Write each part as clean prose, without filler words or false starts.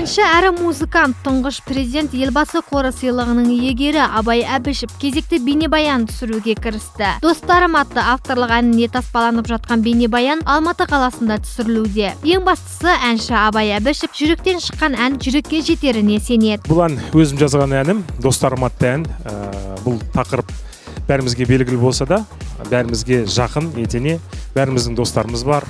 Әнші әрі музыкант тұңғыш президент елбасы қоры сыйлығының иегері Абай Әбішев кезекті бейнебаян түсіруге кірісті. Достарым атты авторлық әніне таспаланып жатқан бейнебаян Алматы қаласында түсірілуде. Ең бастысы әнші Абай Әбішев жүректен шыққан ән жүрекке жетеріне сенеді. Бұл ән өзім жазған әнім, достарым атты ән. Бұл тақырып бәрімізге белгілі болса да, бәрімізге жақын, етене, бәріміздің достарымыз бар,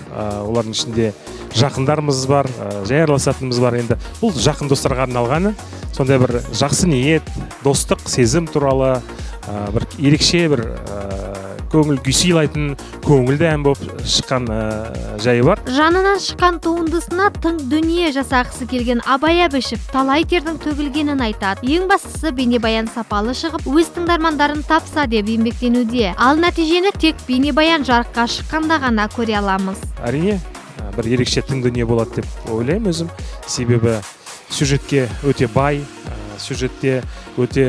олардың ішінде жақындарымыз бар, жай араласатынымыз бар. Енді бұл жақын достарға арналғаны, сондай бір жақсы ниет, достық, сезім туралы бір ерекше бір көңіл күй сыйлайтын көңілді ән болып шыққан жайы бар. Жанынан шыққан туындысына тың дүние жасағысы келген Абай Әбішев талай тердің төгілгенін айтады. Ең бастысы бейнебаян сапалы шығып, өз тыңдармандарын тапса деп еңбектенуде. Ал нәтижені тек бейнебаян жарыққа шыққанда ғана көре аламыз. Әрине, бір ерекше тың дүние болады деп ойлаймын өзім. Себебі сюжетке өте бай, сюжетте өте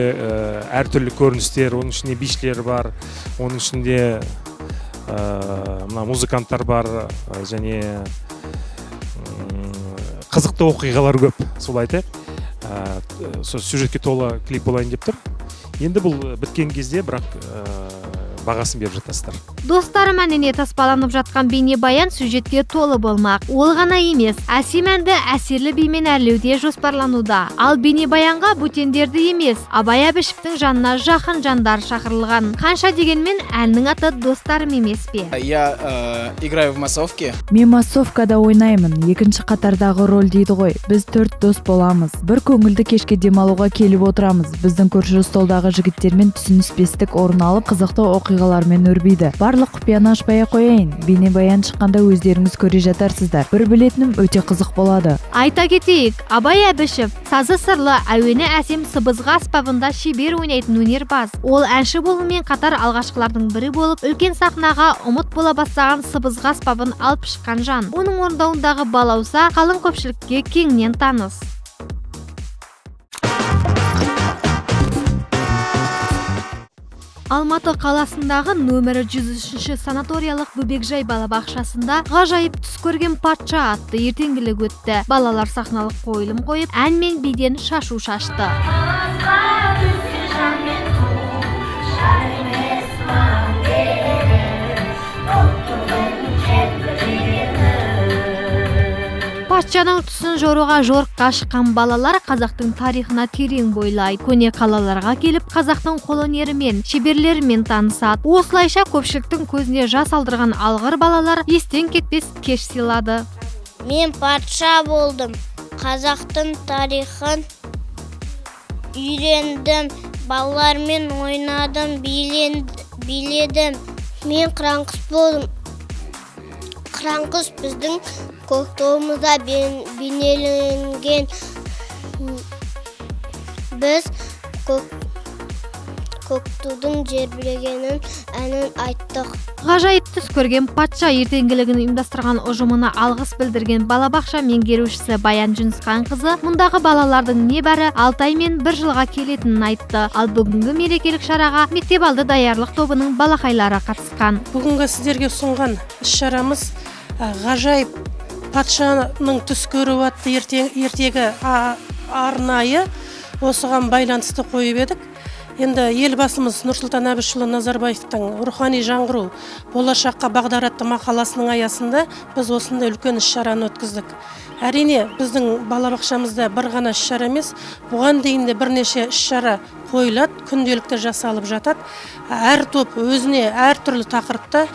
әртүрлі көріністер, оның ішінде бишілер бар, оның ішінде музыканттар бар, және қызықты оқиғалар көп, сол айтайық. Сюжетке толы клип болайын деп тұр. Енді бұл біткен кезде бірақ бағасын беріп жатасыздар. Достарым әніне таспаланып жатқан бейнебаян сюжетке толы болмақ. Ол ғана емес, әсем әнді әсерлі бимен әрлеуде жоспарлануда. Ал бейнебаянға бөтендерді емес, Абай Әбішевтің жанына жақын жандар шақырылған. Қанша дегенмен әннің аты достарым емес пе? Я играю в массовке. Мен массовкада ойнаймын. Екінші қатардағы роль дейді ғой. Біз 4 дос боламыз. Бір көңілді кешке демалуға келіп отырамыз. Біздің көрші столдағы жігіттермен түсініспестік орын алып, қызықты оқиғалармен өрбиді. Барлық құпияны ашпай қояйын. Бейнебаян шыққанда өздеріңіз көре жатарсыздар. Bir білетінім өте қызық болады. Айта кетейік, Абай Әбішев сазы сырлы, әуені әсем сыбызғы аспабында шебер ойнайтын өнерпаз. Ол әнші болумен қатар алғашқылардың бірі болып, үлкен сахнаға ұмыт бола бастаған сыбызғы аспабын алып шыққан жан. Оның орындауындағы балауса қалың көпшілікке кеңінен таныс. Алматы қаласындағы нөмірі 103 санаториялық бөбекжай балабақшасында ғажайып түс көрген патша атты ертеңгілік өтті. Балалар сахналық қойылым қойып, ән мен биден шашу шашты. Патшаның түсін жоруға жорыққа шыққан балалар қазақтың тарихына терең бойлайды. Көне қалаларға келіп, қазақтың қолөнерімен, шеберлерімен танысады. Осылайша көпшіліктің көзіне жас алдырған алғыр балалар естен кетпес кеш сыйлады. Мен патша болдым. Қазақтың тарихын үйрендім. Балалармен ойнадым, биледім. Мен қыран-құс болдым. Қыран-құс біздің көктуымызда бейнеленген. Біз көктудың жербілегенін әнін айттық. Ғажайып түс көрген патша ертеңгілігін ұйымдастырған ұжымына алғыс білдірген балабақша меңгерушісі Баян Жүнісханқызы мұндағы балалардың небәрі 6 ай мен 1 жылға келетінін айтты. Ал бүгінгі мерекелік шараға мектеп алды даярлық тобының балақайлары қатысқан. Бүгінгі сіздерге ұсынған іс-шарамыз ғажайып патшаның түс көруі атты ертегі арнайы осыған байланысты қойып едік. Енді елбасымыз Нұрсұлтан Әбішұлы Назарбаевтың рухани жаңғыру болашаққа бағдар атты мақаласының аясында біз осындай үлкен іс-шараны өткіздік. Әрине, біздің балабақшамызда бір ғана іс-шара емес, бұған дейін де бірнеше іс-шара қойылады, күнделікті жасалып жатады. Әр топ өзіне әртүрлі тақырыпта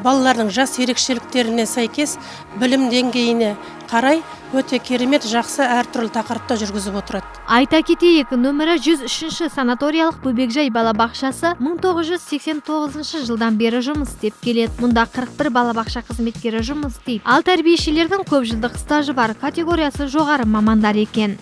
балалардың жас ерекшеліктеріне сәйкес білім деңгейіне қарай өте керемет жақсы әртүрлі тақырыпта жүргізіп отырады. Айта кетейік, нөмірі 103 санаториялық бөбекжай балабақшасы 1989 жылдан бері жұмыс істеп келеді. Мұнда 41 балабақша қызметкері жұмыс істейді. Ал тәрбиешілердің көп жылдық стажы бар, категориясы жоғары мамандар екен.